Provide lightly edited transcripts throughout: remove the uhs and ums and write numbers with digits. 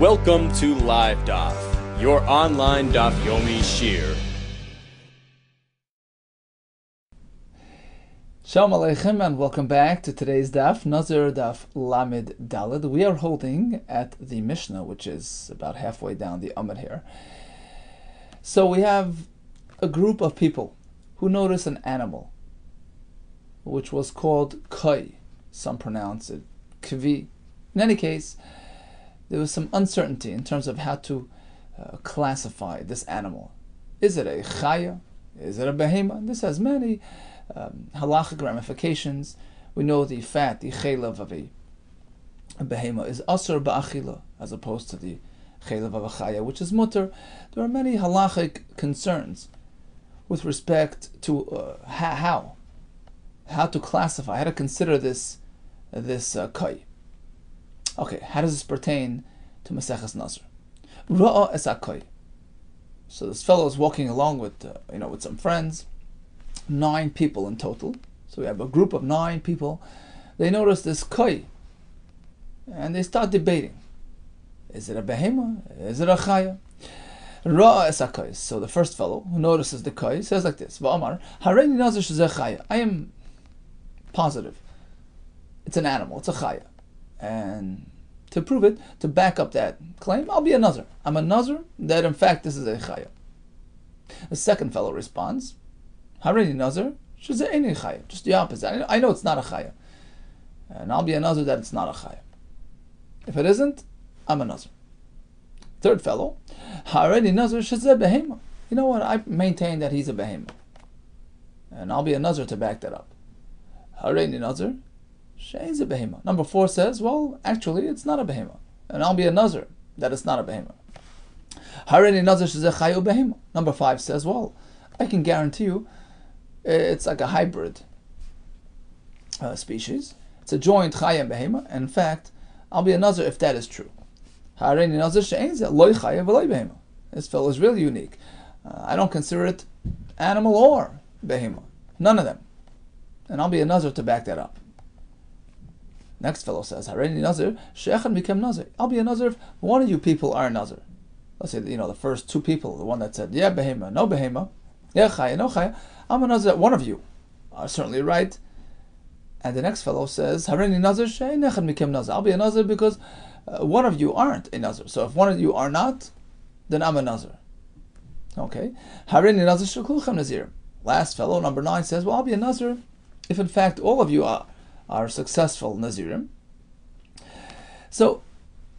Welcome to Live Daf, your online Daf Yomi Shir. Shalom Aleichem and welcome back to today's Daf, Nazir Daf Lamed Daled. We are holding at the Mishnah, which is about halfway down the Amud here. So we have a group of people who notice an animal, which was called Kai. Some pronounce it Kvi. In any case, there was some uncertainty in terms of how to classify this animal. Is it a chaya? Is it a behema? This has many halachic ramifications. We know the fat, the chelav of a behema is asur ba'achila, as opposed to the chelav of a chaya, which is mutter. There are many halachic concerns with respect to how to classify, how to consider this kai. Okay, how does this pertain to Maseches Nazir? Ra'a es kai. So this fellow is walking along with some friends, 9 people in total. So we have a group of 9 people. They notice this kai, and they start debating: is it a behema? Is it a chaya? Ra'a es kai. So the first fellow who notices the kai says like this: Va'amar hareini nazir shezeh chaya. I am positive it's an animal. It's a chaya. And to prove it, to back up that claim, I'll be a Nazir. I'm a Nazir that in fact this is a chaya. The second fellow responds, Harini Nazir, she'eini chaya. Just the opposite. I know it's not a chaya. And I'll be a Nazir that it's not a chaya. If it isn't, I'm a Nazir. Third fellow, Harini Nazir, she'zeh behema. You know what? I maintain that he's a behema. And I'll be a Nazir to back that up. Harini Nazir, she's a behema. Number 4 says, well, actually, it's not a behema. And I'll be a Nazir that it's not a behema. Harini Nazir shezeh chayu behema. Number 5 says, well, I can guarantee you it's like a hybrid species. It's a joint chaya and behema. And in fact, I'll be a Nazir if that is true. Harini Nazir she'enzeh loy chaya v'loy behema. This fellow is really unique. I don't consider it animal or behema. None of them. And I'll be a Nazir to back that up. Next fellow says, Hareini Nazir, she'echan became Nazir. I'll be a Nazir if one of you people are a Nazir. Let's say, the first 2 people, the one that said, yeah, behema, no behema, yeah, chaya, no chaya, I'm a Nazir that one of you are certainly right. And the next fellow says, Hareini Nazir, she'echan became Nazir. I'll be a Nazir because one of you aren't a Nazir. So if one of you are not, then I'm a Nazir. Okay. Hareini Nazir, she'kulchem Nazir. Last fellow, number 9, says, well, I'll be a Nazir if in fact all of you are successful Nazirim. So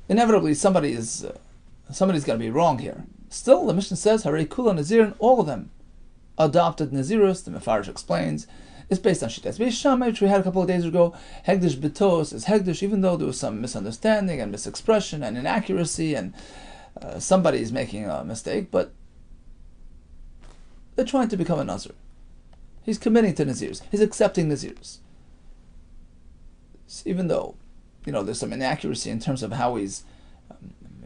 inevitably somebody's going to be wrong here. Still, the Mishnah says Harei Kula Nazirin, all of them adopted Nazirus. The Mefarish explains it's based on Shittas Beis Shammai, which we had a couple of days ago. Hegdish Betos is Hegdish, even though there was some misunderstanding and misexpression and inaccuracy, and somebody is making a mistake, but they're trying to become a Nazir. He's committing to Nazirus. He's accepting Nazirus. Even though, there's some inaccuracy in terms of how he's,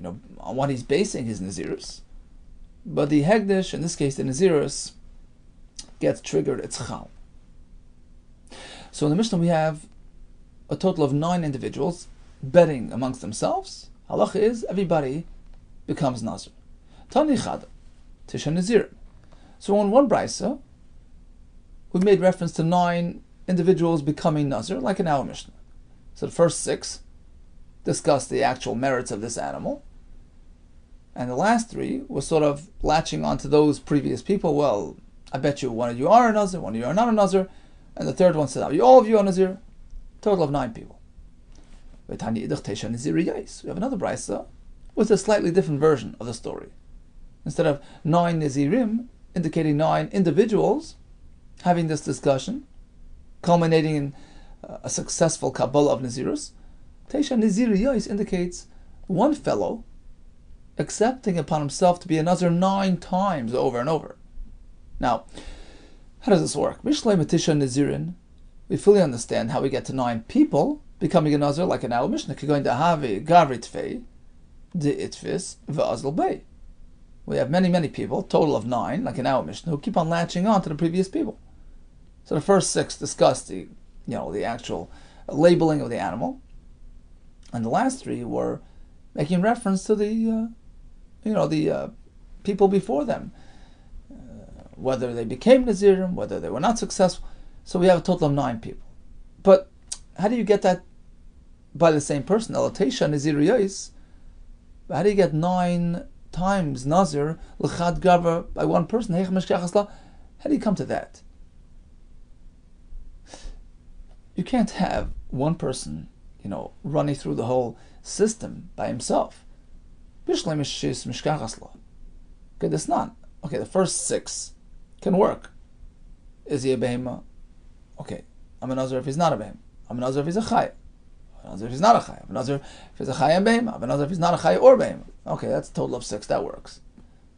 on what he's basing his Nazirus. But the Hegdish, in this case the Nazirus, gets triggered, it's Chal. So in the Mishnah we have a total of 9 individuals betting amongst themselves. Halacha is, everybody becomes Nazir. Tani Chad, Tisha Nazir. So in one brisa, we made reference to 9 individuals becoming Nazir, like in our Mishnah. So the first 6 discuss the actual merits of this animal, and the last 3 was sort of latching onto those previous people. Well, I bet you one of you are a Nazir, one of you are not a Nazir, and the third one said, all of you are Nazir. Total of 9 people. We have another brisa with a slightly different version of the story. Instead of 9 Nazirim, indicating 9 individuals having this discussion, culminating in a successful Kabbalah of Nazirus, Teisha Naziriyos indicates one fellow accepting upon himself to be a Nazir 9 times over and over. Now, how does this work? Mishlei Matisha Nazirin, we fully understand how we get to 9 people becoming a Nazir, like in our Mishnah, going to Havi, Gavri Tfei, De Itfis, Ve'azl Bey. We have many people, total of 9, like in our Mishnah, who keep on latching on to the previous people. So the first 6 discuss the actual labeling of the animal, and the last 3 were making reference to the people before them, whether they became Nazirim, whether they were not successful. So we have a total of 9 people. But how do you get that by the same person? Elatesha Nazir Yois. How do you get 9 times Nazir l'chad gava by one person? How do you come to that? You can't have one person, running through the whole system by himself. Okay, that's not. Okay, the first 6 can work. Is he a behema? Okay, I'm a Nazir if he's not a behema. I'm a Nazir if he's a chaya. I'm a Nazir if he's not a chaya. I'm a Nazir if he's a chaya and behema. I'm a Nazir if he's not a chaya or behema. Okay, that's a total of 6. That works.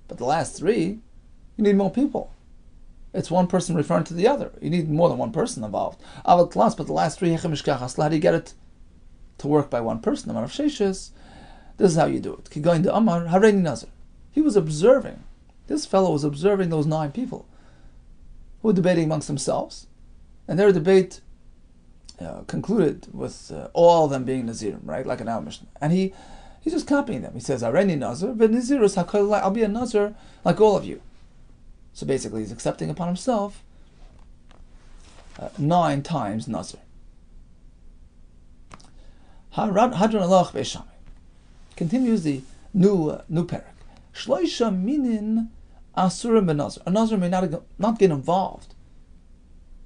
But the last 3, you need more people. It's one person referring to the other. You need more than one person involved. But the last 3, how do you get it to work by one person? This is how you do it. He was observing. This fellow was observing those 9 people who were debating amongst themselves, and their debate concluded with all of them being Nazirim, right? Like an Mishnah. And he's just copying them. He says, Areni Nazir, but Nazirus HaKol, I'll be a Nazir like all of you. So basically, he's accepting upon himself 9 times Nazir. Hadron Alach Beishami continues the new parak. Shloisha minin asurim benazir. A Nazir may not get involved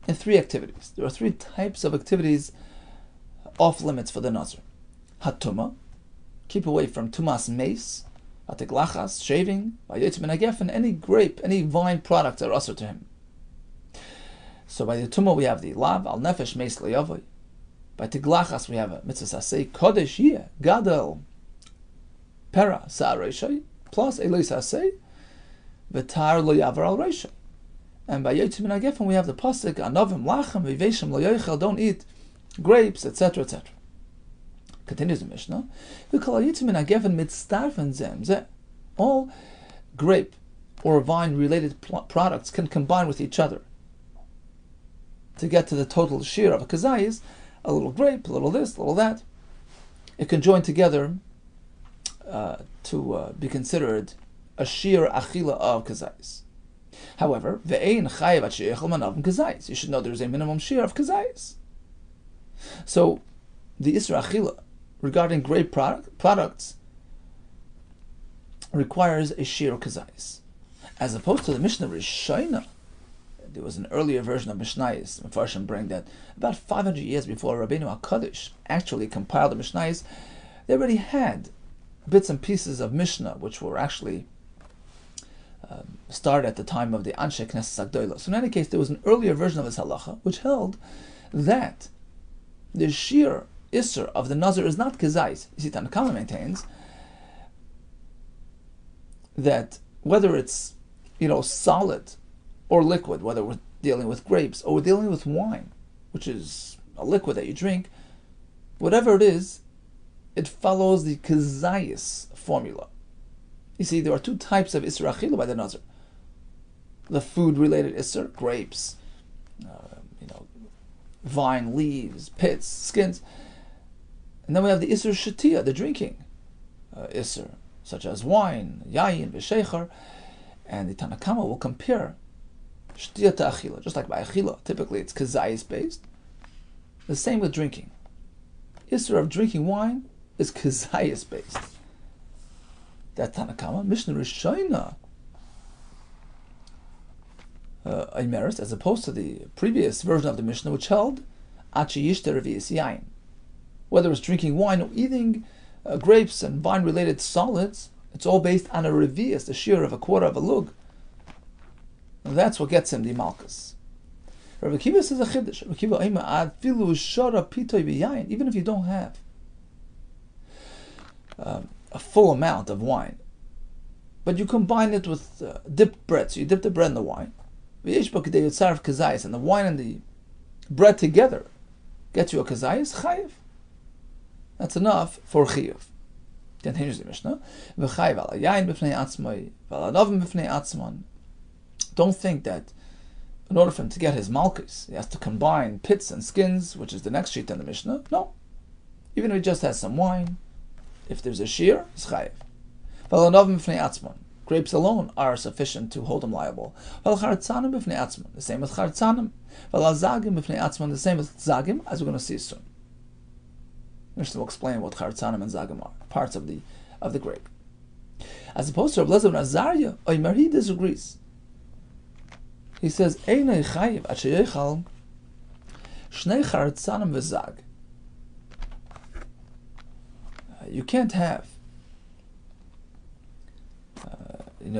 in 3 activities. There are 3 types of activities off limits for the Nazir. Hatuma, keep away from tumas mace. Atiglachas, shaving, and any grape, any vine products are usher to him. So by the Tumah we have the Lav, Al Nefesh, Meis Le'yavoy. By Tiglachas we have a Mitzvah Sasei, Kodesh, Yeh, Gadel, Pera, Sa'ar Reishay, plus Eloi Sasei, V'tar Lo'yavar Al Reishay. And by Yotzim and Agefen we have the Pasuk, Anovim Lachem, Viveshim Lo'yochel, don't eat grapes, etc., etc. Continues the Mishnah. All grape or vine-related products can combine with each other to get to the total shear of a kazayis. A little grape, a little this, a little that. It can join together to be considered a shear achila of kazayis. However, ve'ein chayev at she'echel manav kazayis. You should know there's a minimum shear of kazayis. So the isra achila regarding grape products requires a shir kazayis, as opposed to the Mishnah Rishayna. There was an earlier version of Mishnayos. Mefarshim bring that about 500 years before Rabbeinu HaKadosh actually compiled the Mishnayos, they already had bits and pieces of Mishnah which were actually started at the time of the Anshe Knesset Agdola. So in any case, there was an earlier version of this halacha which held that the shir Isser of the Nazir is not kazais. You see, Tanna Kama maintains that whether it's solid or liquid, whether we're dealing with grapes or we're dealing with wine, which is a liquid that you drink, whatever it is, it follows the kazayis formula. You see, there are 2 types of Isser Achila by the Nazir. The food-related Isser, grapes, vine leaves, pits, skins. And then we have the Isser Shatia, the drinking Isser, such as wine, Yayin, V'Sheicher. And the Tanna Kama will compare Shatia to Achila. Just like by Achila, typically it's Kazayis based. The same with drinking. Isser of drinking wine is Kazayis based. That Tanna Kama, Mishnah Rishayna, Imeris, as opposed to the previous version of the Mishnah, which held Achi Yishter Revi'is Yayin. Whether it's drinking wine or eating grapes and vine-related solids, it's all based on a revi'is, the shear of a quarter of a lug. And that's what gets him the malchus. Rabbi Kiva says a chiddush. Rabbi Kiva oimer ad filu shara pitoy b'yayin. Even if you don't have a full amount of wine, but you combine it with dipped bread, so you dip the bread in the wine, and the wine and the bread together get you a kazayis chayiv. That's enough for chiyuv. Continues the Mishnah. Don't think that in order for him to get his malchus, he has to combine pits and skins, which is the next sheet in the Mishnah. No. Even if he just has some wine, If there's a shear, it's chayiv. V'lo b'fnei atzmon. Grapes alone are sufficient to hold him liable. V'lo chartzanim b'fnei atzmon. The same with chartzanim. V'lo zagim b'fnei atzmon. The same with zagim, as we're going to see soon. Mishnah will explain what chartzanim and zagim are, parts of the grape. As opposed to Rabbi Yehuda ben Azariah, Omer, he disagrees. He says, "Einay chayiv at sheyechal shnei chartzanim v'zag." You can't have,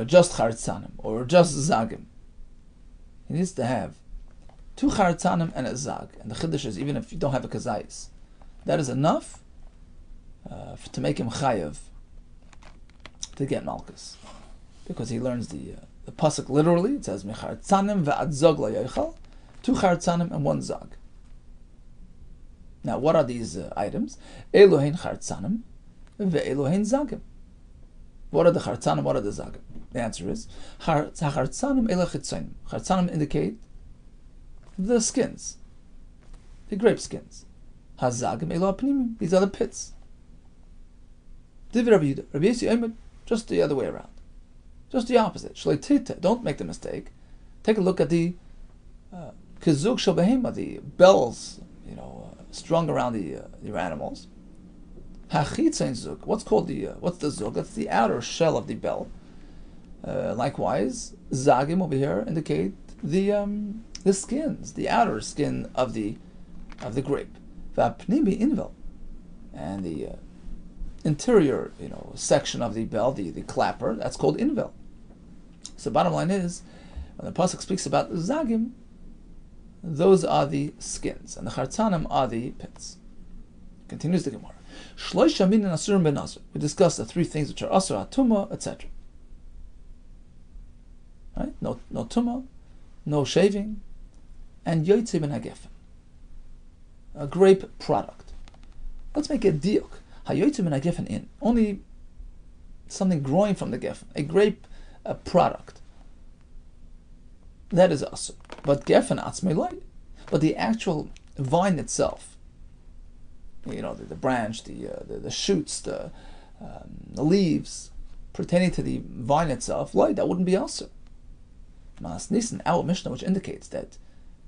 just chartzanim or just zagim. He needs to have 2 chartzanim and a zag. And the chiddush is, even if you don't have a kazayis, that is enough to make him chayiv to get malchus, because he learns the pasuk literally. It says mechartzanim ve'ad zog layochal, 2 chartzanim and 1 zag. Now, what are these items? Elohein chartzanim ve'elohein zagim. What are the chartzanim? What are the zagim? The answer is chartzanim elachitzonim. Chartzanim indicate the skins, the grape skins. Hazagim elo apnimim. These are the pits. Divi Rabbi Yehuda. Rabbi Yehuda, just the other way around, just the opposite. Shleitita. Don't make the mistake. Take a look at the kizuk shel behema, the bells, strung around your animals. Hachitzain zug. What's the zug? That's the outer shell of the bell. Likewise, zagim over here indicate the skins, the outer skin of the grape. V'apnimi invel, and the interior, section of the bell, the clapper, that's called invel. So, bottom line is, when the pasuk speaks about zagim, those are the skins, and the chartzanim are the pits. Continues the Gemara. Shloisha min asurim ben Nazir. We discussed the 3 things which are asur, tumah, etc. Right? No tumah, no shaving, and yoytze ben hagefen, a grape product. Let's make a diuk. Hayoytze ben hagefen in only something growing from the gefen, a grape product. That is asur. But gefen atzmei loy. But the actual vine itself, the branch, the shoots, the leaves pertaining to the vine itself, loy, that wouldn't be asur. Mas nisan, our Mishnah, which indicates that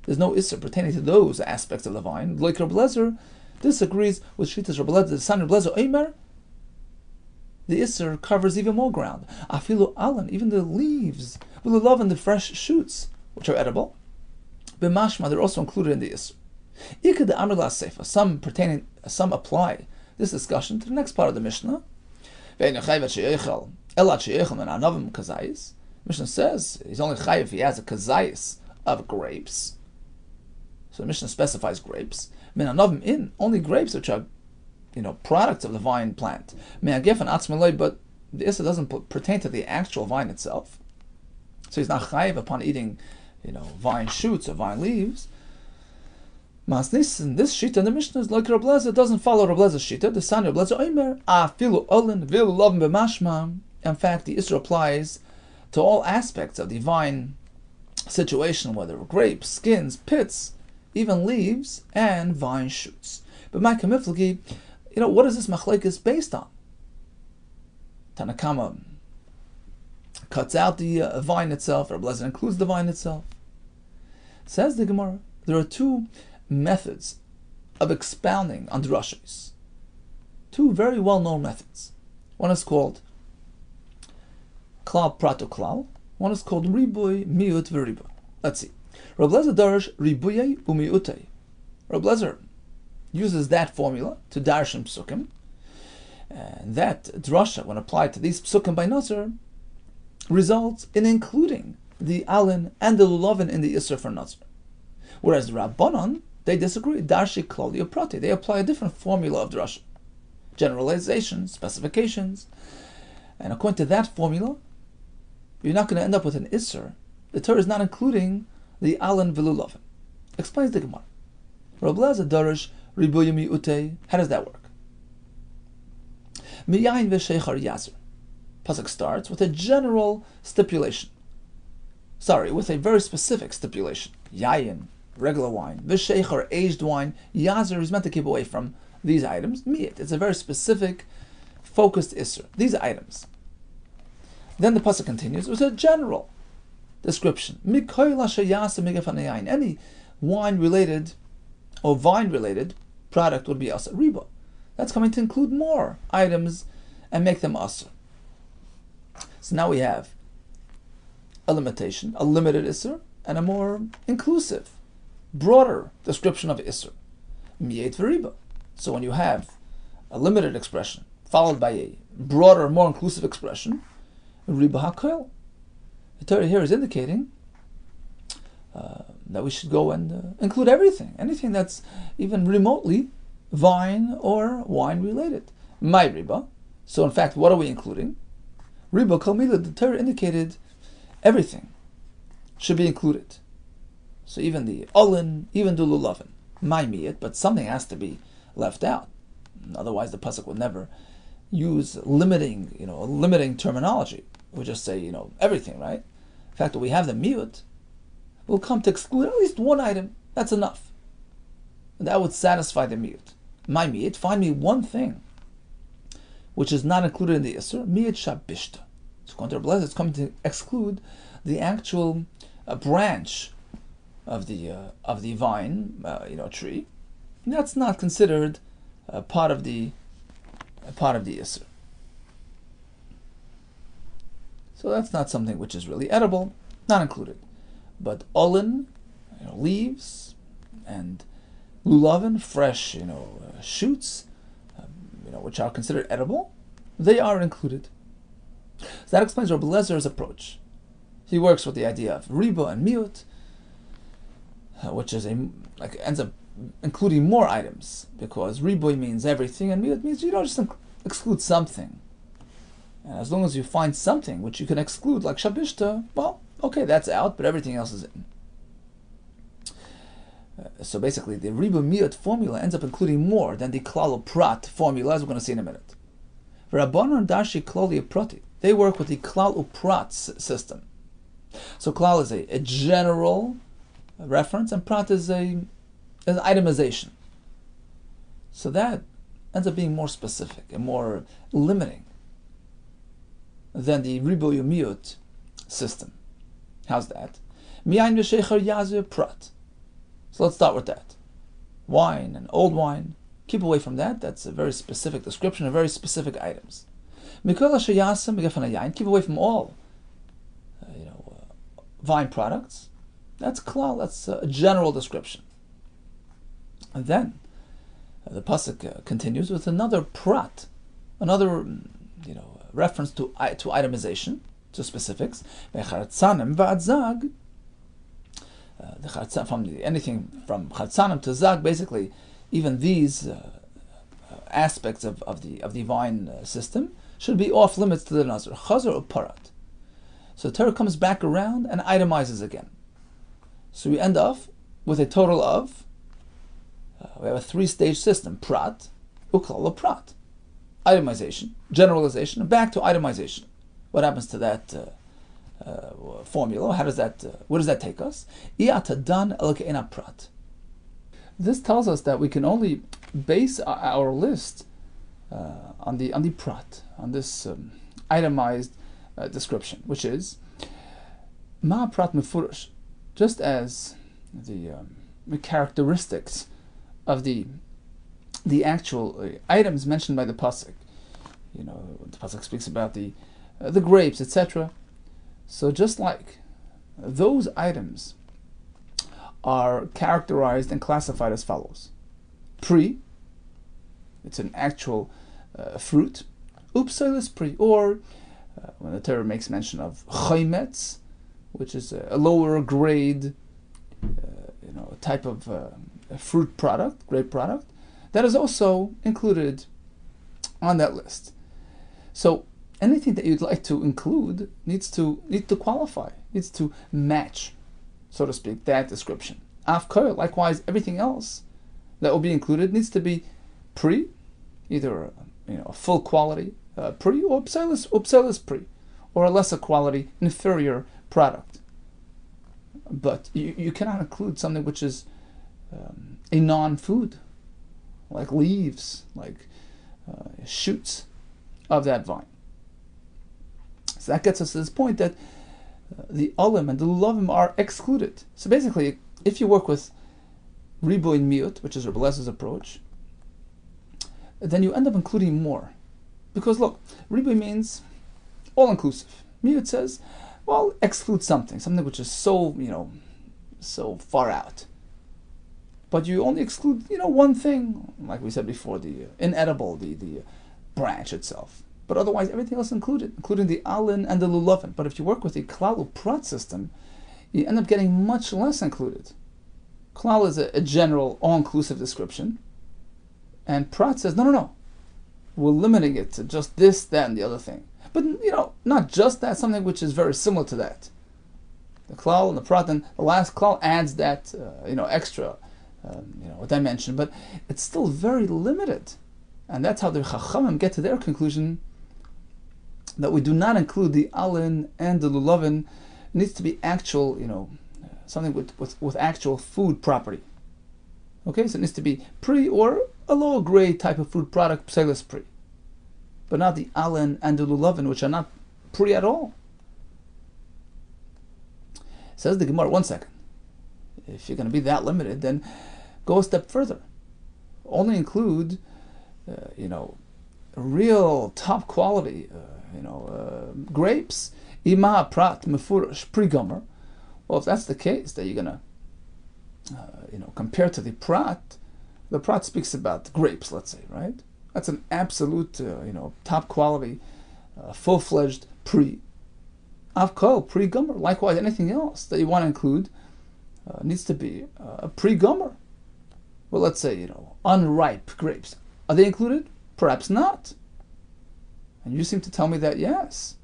there's no isser pertaining to those aspects of the vine. Like Rabbi Lezer disagrees with Shitas Rabbi Lezer, the son of Rabbi Lezer, Omer. The isser covers even more ground. Afilu alan, even the leaves, will love and the fresh shoots, which are edible. B'mashma, they're also included in the isser. Ikad amr la sefer. Some apply this discussion to the next part of the Mishnah. Mishnah says he's only chayiv if he has a kazayis of grapes. So the Mishnah specifies grapes. Min anavim in only grapes which are, products of the vine plant. Min hagefen atzmaloi, but the issa doesn't pertain to the actual vine itself. So he's not chayiv upon eating, vine shoots or vine leaves. Masnis, in this shita in the Mishnah is like Rabbi Lezer, doesn't follow Rabbi Lezer's shita. The son of Rabbi Lezer, Omer, afilu olin vilu lovim b'mashma. In fact, the issa applies to all aspects of the vine situation, whether grapes, skins, pits, even leaves, and vine shoots. But my kamiflagi, what is this machlekes based on? Tanakama cuts out the vine itself, or Rabbi Lezer includes the vine itself. Says the Gemara, there are 2 methods of expounding on drashos. 2 very well-known methods. One is called klal prato klal. One is called ribuy miut v'ribuy. Let's see. Rabbi Lezer darash ribuyay umiutay. Rabbi Lezer uses that formula to darshan psukim, and that drasha, when applied to these psukim by Nazir, results in including the alin and the lulavin in the isser for Nazir. Whereas the Rabbanon, they disagree. Darshi klal prati. They apply a different formula of drasha, generalizations, specifications, and according to that formula, you're not going to end up with an isser. The Torah is not including the alan v'lulavin. Explains the Gemara. Rabbi Lezer darash ribuyim miutei. How does that work? Miyayin v'sheichar yazer. Pasuk starts with a general stipulation. With a very specific stipulation. Yayin, regular wine. V'sheichar, aged wine. Yazer is meant to keep away from these items. Miyat. It's a very specific focused isser, these items. Then the pasuk continues with a general description. Any wine-related or vine-related product would be asr riba. That's coming to include more items and make them asr. So now we have a limitation, a limited isser, and a more inclusive, broader description of isser. Miyet v'riba. So when you have a limited expression followed by a broader, more inclusive expression, riba hakel. The Torah here is indicating that we should go and include everything, anything that's even remotely vine or wine related. My riba. So in fact, what are we including? Riba kol mila. The Torah indicated everything should be included. So even the olin, even the lulavin, my miyat, but something has to be left out. Otherwise, the pasuk would never use limiting terminology. We'll just say, everything, right? In fact, when we have the miyut, we'll come to exclude at least one item. That's enough. And that would satisfy the miyut. My miyut, find me one thing which is not included in the isser, miyut shabishta. So according to Rabbi Yehuda, it's coming to exclude the actual branch of the vine, tree. And that's not considered part of the isser. So that's not something which is really edible, not included. But olin, leaves, and lulavin, fresh, shoots, which are considered edible, they are included. So that explains Rabbi Lezer's approach. He works with the idea of riba and miyut, which is ends up including more items, because riba means everything, and miyut means you don't just exclude something. And as long as you find something which you can exclude, like shabishta, well, okay, that's out, but everything else is in. So basically, the riba miyut formula ends up including more than the klal uprat formula, as we're going to see in a minute. Rabbanan and Darshi klal uprati, they work with the klal uprat system. So klal is a general reference, and prat is an itemization. So that ends up being more specific and more limiting than the riboyu miyut system. How's that? Miyain v'shecher yazir prat. So let's start with that. Wine and old wine. Keep away from that. That's a very specific description of very specific items. Mikol sheyasem yayin. Keep away from all, vine products. That's klal. That's a general description. And then the pasuk continues with another prat, another reference to itemization, to specifics. Anything from chartzanim to zag, basically, even these aspects of the vine system should be off limits to the Nazir. Chazar or parat. So the Torah comes back around and itemizes again. So we end up with a total of we have a 3-stage system: prat, uklal, prat, itemization, generalization, and back to itemization. What happens to that formula? How does that? Where does that take us? Prat. This tells us that we can only base our list on the prat, on this itemized description, which is ma prat mefurish, just as the characteristics of the actual items mentioned by the pasuk. The pasuk speaks about the grapes, etc. So just like those items are characterized and classified as follows: pri, it's an actual fruit; upsilis pri, or when the Torah makes mention of chaymetz, which is a lower grade, type of fruit product, grape product, that is also included on that list. So anything that you'd like to include needs to qualify, needs to match, so to speak, that description. Afkoil, likewise, everything else that will be included needs to be pri, either a full quality pri, or upsilis pri, or a lesser quality, inferior product. But you cannot include something which is a non-food, like leaves, like shoots, of that vine. So that gets us to this point that the olim and the lulavim are excluded. So basically, if you work with riboy miut, which is Rabbi Lezer's approach, then you end up including more. Because look, riboy means all-inclusive. Miut says, well, exclude something which is so, so far out. But you only exclude, one thing, like we said before, the inedible, the branch itself. But otherwise, everything else included, including the alin and the lulavin. But if you work with the klal prat system, you end up getting much less included. Klal is a general, all-inclusive description. And prat says, no. We're limiting it to just this, that, and the other thing. But, not just that, something which is very similar to that. The klal and the prat, and the last klal adds that, extra, dimension. But it's still very limited. And that's how the Chachamim get to their conclusion that we do not include the alin and the lulavin. It needs to be actual, something with actual food property. Okay, so it needs to be pre or a lower grade type of food product, pselis pre. But not the alin and the lulavin, which are not pre at all. Says the Gemara, 1 second. If you're going to be that limited, then go a step further. Only include real top quality, grapes, ima prat mefurash pre-gomer. Well, if that's the case, that you're gonna, compared to the prat speaks about grapes, let's say, right? That's an absolute, top quality, full-fledged pre. Avkol pre-gomer. Likewise, anything else that you want to include needs to be a pre-gomer. Well, let's say, unripe grapes. Are they included? Perhaps not. And you seem to tell me that yes.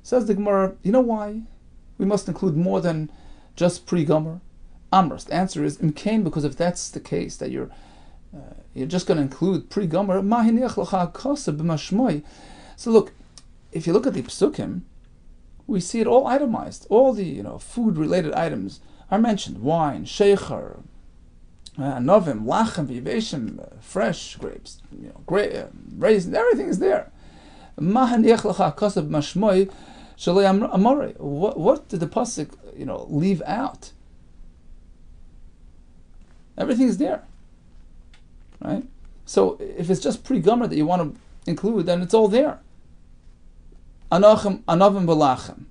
Says the Gemara, you know why? We must include more than just pre-gomer. Amras. The answer is imkain, because if that's the case, that you're just going to include pre-gomer, so look, if you look at the psukim, we see it all itemized. All the food-related items are mentioned: wine, shecher, novim, lachem, viveshim, fresh grapes, raisins, everything is there. What did the pasuk, leave out? Everything is there, right? So if it's just pre-gomer that you want to include, then it's all there. Anavim b'lachem,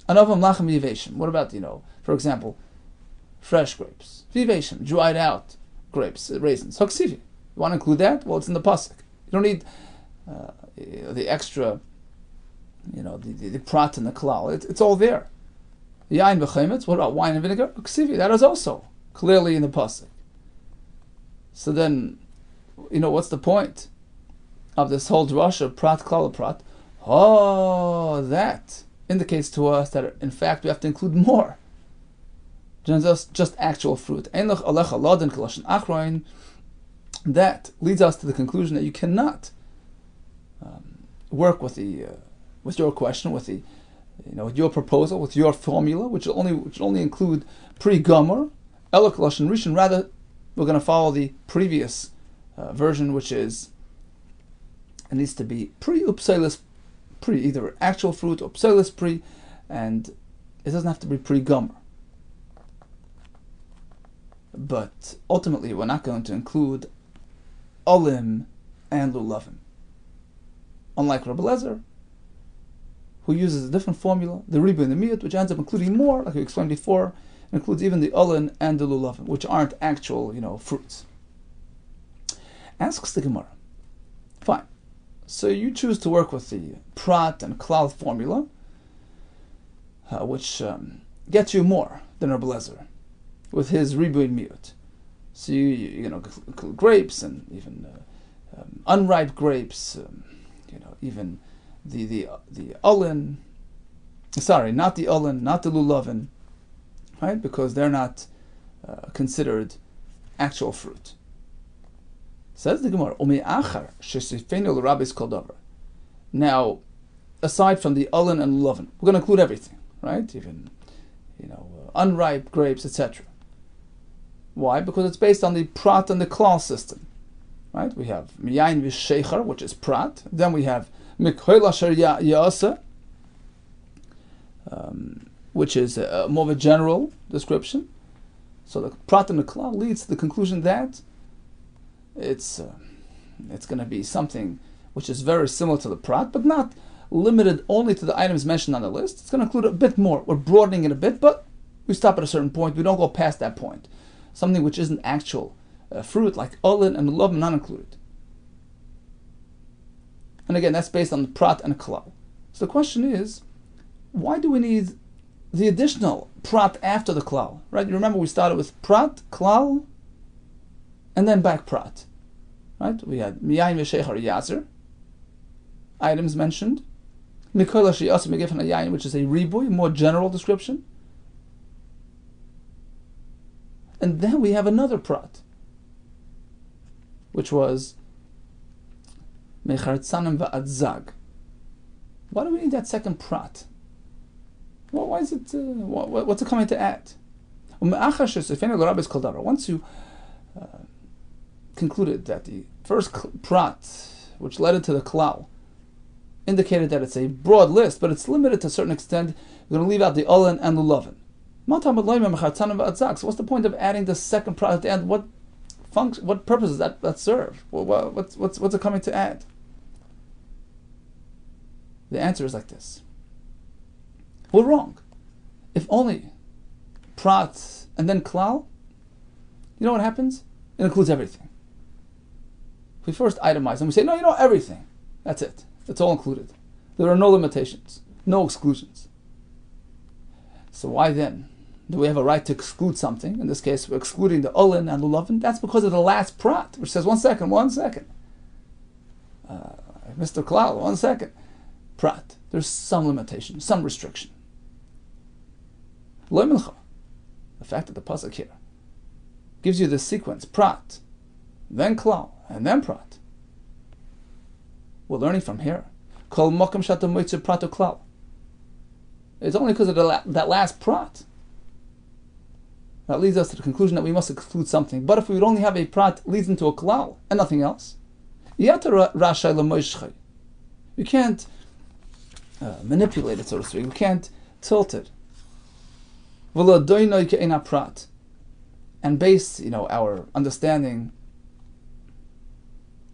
anavim lachem viveshim. What about for example, fresh grapes, viveshim, dried out grapes, raisins. Haksivi. You want to include that? Well, it's in the pasuk. You don't need the extra, the prat and the klal. It's all there. Yain v'chemetz. What about wine and vinegar? Haksivi. That is also clearly in the pasuk. So then, what's the point of this whole drasha, prat, klal, prat? Oh, that indicates to us that in fact we have to include more. Just actual fruit. That leads us to the conclusion that you cannot work with with your question, with with your proposal, with your formula, which will only include pre-gomer, elok lashon rishon. Rather, we're going to follow the previous version, which is it needs to be pre-upselis pre, either actual fruit or pselis pre, and it doesn't have to be pre-gomer. But ultimately, we're not going to include olim and lulavim. Unlike Rabbi Lezer, who uses a different formula, the riba and the miyut, which ends up including more, like we explained before, includes even the olim and the lulavim, which aren't actual, fruits. Asks the Gemara. Fine. So you choose to work with the prat and klal formula, which gets you more than Rabbi Lezer with his ribuy miyut. So you include grapes and even unripe grapes, even the olin. Sorry, not the olin, not the lulavin, right? Because they're not considered actual fruit. Says the Gemara, now, aside from the olin and lulavin, we're going to include everything, right? Even unripe grapes, etc. Why? Because it's based on the prat and the klal system. right? We have miyayin v'sheicher, which is prat. Then we have mikhoil asher ya'asa, which is more of a general description. So the prat and the klal leads to the conclusion that it's going to be something which is very similar to the prat, but not limited only to the items mentioned on the list. It's going to include a bit more. We're broadening it a bit, but we stop at a certain point. We don't go past that point. Something which isn't actual fruit, like olin and lulav, not included. And again, that's based on the prat and klal. So the question is, why do we need the additional prat after the klal? Right? You remember we started with prat, klal, and then back prat. Right? We had miyayin v'sheicher yazer, items mentioned. Mikol asher ya'asa megefen hayayin, which is a riboy, more general description. And then we have another prat, which was mechartzanim va'adzag. Why do we need that second prat? Well, why is it? What's it coming to add? Once you concluded that the first prat, which led into the klal, indicated that it's a broad list, but it's limited to a certain extent, you're going to leave out the olin and lulavin. So what's the point of adding the second prat at the end? What function? What purpose does that serve? What's it coming to add? The answer is like this. We're wrong. If only prat and then klal, you know what happens? It includes everything. If we first itemize and we say, no, everything. That's it. It's all included. There are no limitations, no exclusions. So why then do we have a right to exclude something? In this case, we're excluding the olin and lulavin. That's because of the last prat, which says, one second. Mr. Klal, 1 second. Prat. There's some limitation, some restriction. The fact that the pasuk here gives you the sequence, prat, then klal, and then prat. We're learning from here. Kol mokum shata moitzer prat o klal. It's only because of that last prat that leads us to the conclusion that we must exclude something. But if we would only have a prat leads into a klal and nothing else, you can't manipulate it, so to speak. We can't tilt it. And base, our understanding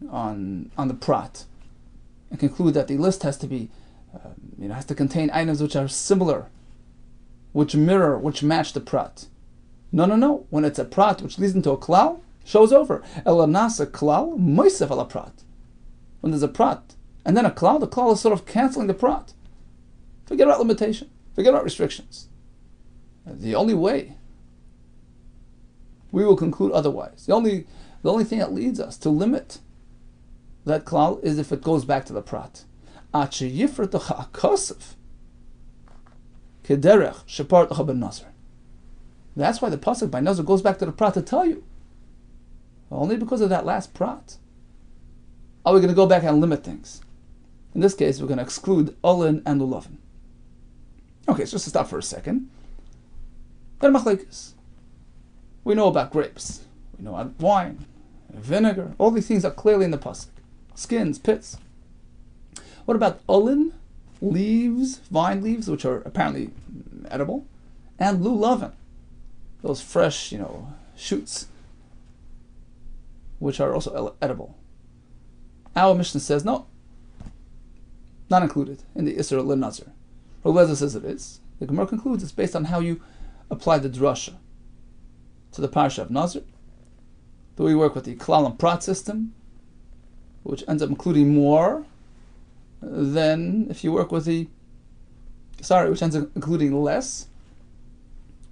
on the prat, and conclude that the list has to be, has to contain items which are similar, which mirror, which match the prat. No. When it's a prat which leads into a klal, show's over. Elanasa klal moisef ala prat. When there's a prat and then a klal, the klal is sort of canceling the prat. Forget about limitation. Forget about restrictions. The only way we will conclude otherwise, the only thing that leads us to limit that klal is if it goes back to the prat. That's why the pasuk by Nazir goes back to the prat to tell you. Only because of that last prat are we going to go back and limit things. In this case, we're going to exclude olin and lulavin. Okay, so just to stop for a second. Then machlekes. We know about grapes. We know about wine, vinegar. All these things are clearly in the pasuk. Skins, pits. What about olin, leaves, vine leaves, which are apparently edible, and lulavin, those fresh, shoots, which are also edible? Our Mishnah says no, not included in the Isser Nazir. Rabbi Yehuda says it is. The Gemara concludes it's based on how you apply the drasha to the parsha of Nazir. Do we work with the klal and prat system, which ends up including more than if you work with which ends up including less,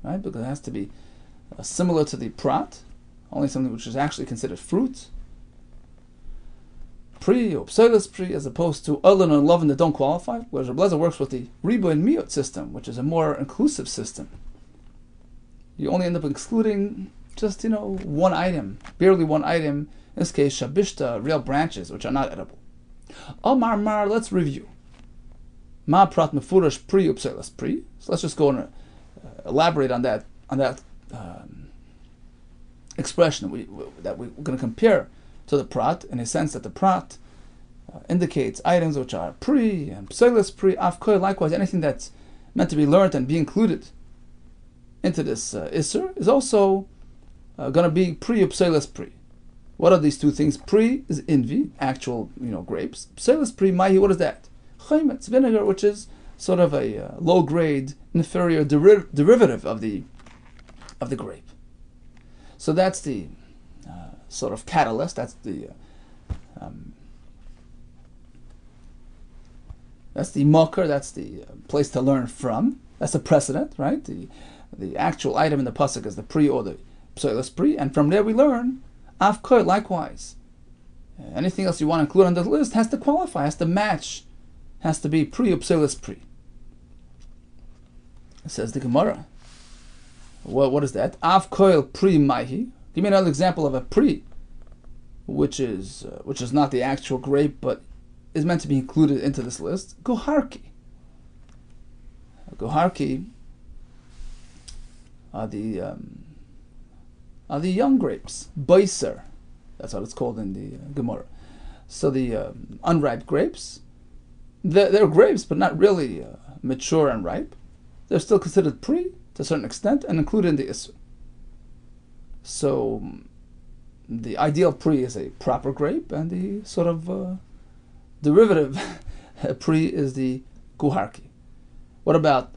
right? Because it has to be similar to the prat, only something which is actually considered fruit, pri or pselis pri, as opposed to olin and lulavin that don't qualify. Whereas Rabbi Yehuda works with the riboy and miut system, which is a more inclusive system. You only end up excluding just one item, barely one item. In this case, shabishta, real branches, which are not edible. Mar, let's review. Ma prat mefurash pri upselas pri. So let's just go and elaborate on that expression that we're going to compare to the prat, in a sense that the prat indicates items which are pri and psoilus pri, afkoy. Likewise, anything that's meant to be learned and be included into this isser is also going to be pri or psoilus pri. What are these two things? Pri is invi, actual grapes. Psoilus pri mahi, what is that? Chaymetz, vinegar, which is sort of a low-grade, inferior derivative of the grape. So that's the sort of catalyst. That's the mocker. That's the place to learn from. That's the precedent, right? The actual item in the pasuk is the pri or the psoilus pri, and from there we learn afkoy. Likewise, anything else you want to include on the list has to qualify, has to match, has to be pri or psoilus pri. It says the Gemara. What is that? Afkoil pri mahi. Give me another example of a pri, which is not the actual grape, but is meant to be included into this list. Goharki. Goharki are the young grapes. Beiser. That's what it's called in the Gemara. So the unripe grapes, they're grapes, but not really mature and ripe. They're still considered pri to a certain extent and included in the Isser. So the ideal pri is a proper grape, and the sort of derivative pri is the guharki. What about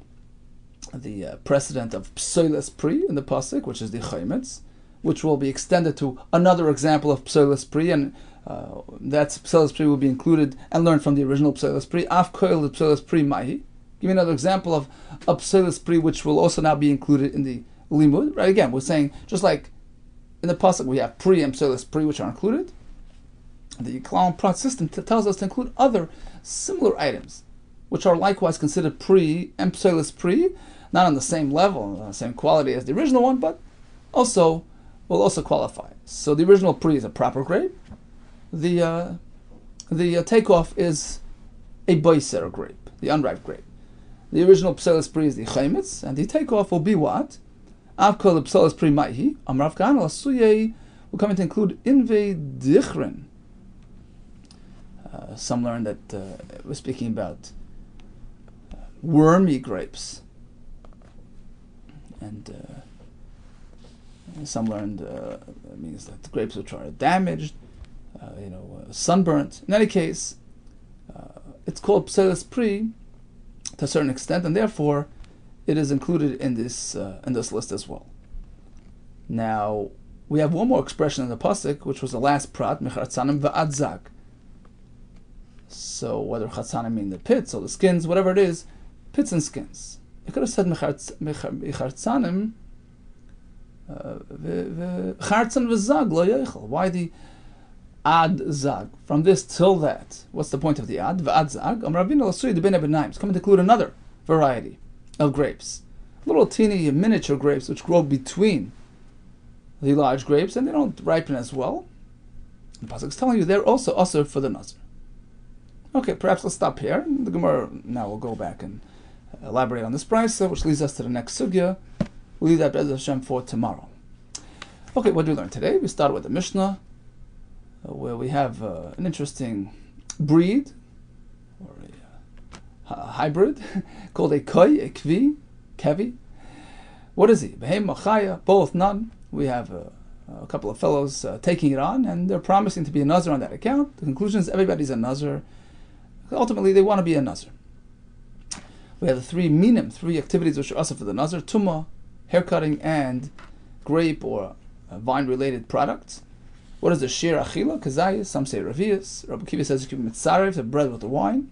the precedent of psoilus pri in the pasuk, which is the chaymetz, which will be extended to another example of psoilus pri, and that psoilus pri will be included and learned from the original psoilus pri. Af koil psoilus pri mahi. Give me another example of a psoilus pri, which will also now be included in the limud. Right? Again, we're saying just like in the pasuk we have pri and psoilus pri, which are included. The klal prat system tells us to include other similar items, which are likewise considered pri and psoilus pri, not on the same level, same quality as the original one, but also will also qualify. So the original pri is a proper grape. The takeoff is a beiser grape, the unripe grape. The original psoilus pri is the chaymetz, and the takeoff will be what? Avkol psoilus pri maihi. Amrav Kanal Asuyei will come to include inve dichrin. Some learn that we're speaking about wormy grapes, and some learned it means that the grapes which are damaged, sunburnt. In any case, it's called psoilus pri to a certain extent, and therefore it is included in this list as well. Now we have one more expression in the pasuk, which was the last prat, mechartzanim va'adzag. So whether chatzanim mean the pits or the skins, whatever it is, pits and skins. You could have said mechartzanim v'chartzan v'zag lo yochel. Why the ad zag? From this till that. What's the point of the ad? V'ad zag. Rabbeinu l'sui de ben ebenaim. It's coming to include another variety of grapes. Little teeny miniature grapes which grow between the large grapes, and they don't ripen as well. The pasuk is telling you they're also usher for the Nazir. Okay, perhaps let's stop here. The Gemara now will go back and elaborate on this brisa, which leads us to the next sugya. We'll leave that B'ez Hashem for tomorrow. Okay, what did we learn today? We started with the Mishnah, where we have an interesting breed, or a hybrid, called a koi, a kvi, kevi. What is he? Behem machaya, both, none. We have a couple of fellows taking it on, and they're promising to be a Nazir on that account. The conclusion is everybody's a Nazir. Ultimately, they want to be a Nazir. We have the three minim, three activities which are also for the Nazir: tumah, haircutting, and grape or vine-related products. What is the shir achila? Kazayas. Some say ravias. Rabbi Kiva says you can mitzarev, the bread with the wine.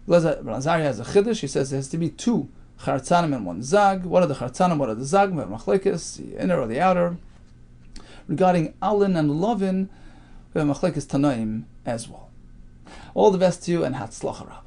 Nazir has a chiddush. He says there has to be two chartzanim and one zag. What are the chartzanim? What are the zag? Machlekes, the inner or the outer. Regarding alin and lovin, we have machlekes tanoim as well. All the best to you, and hatzlacha.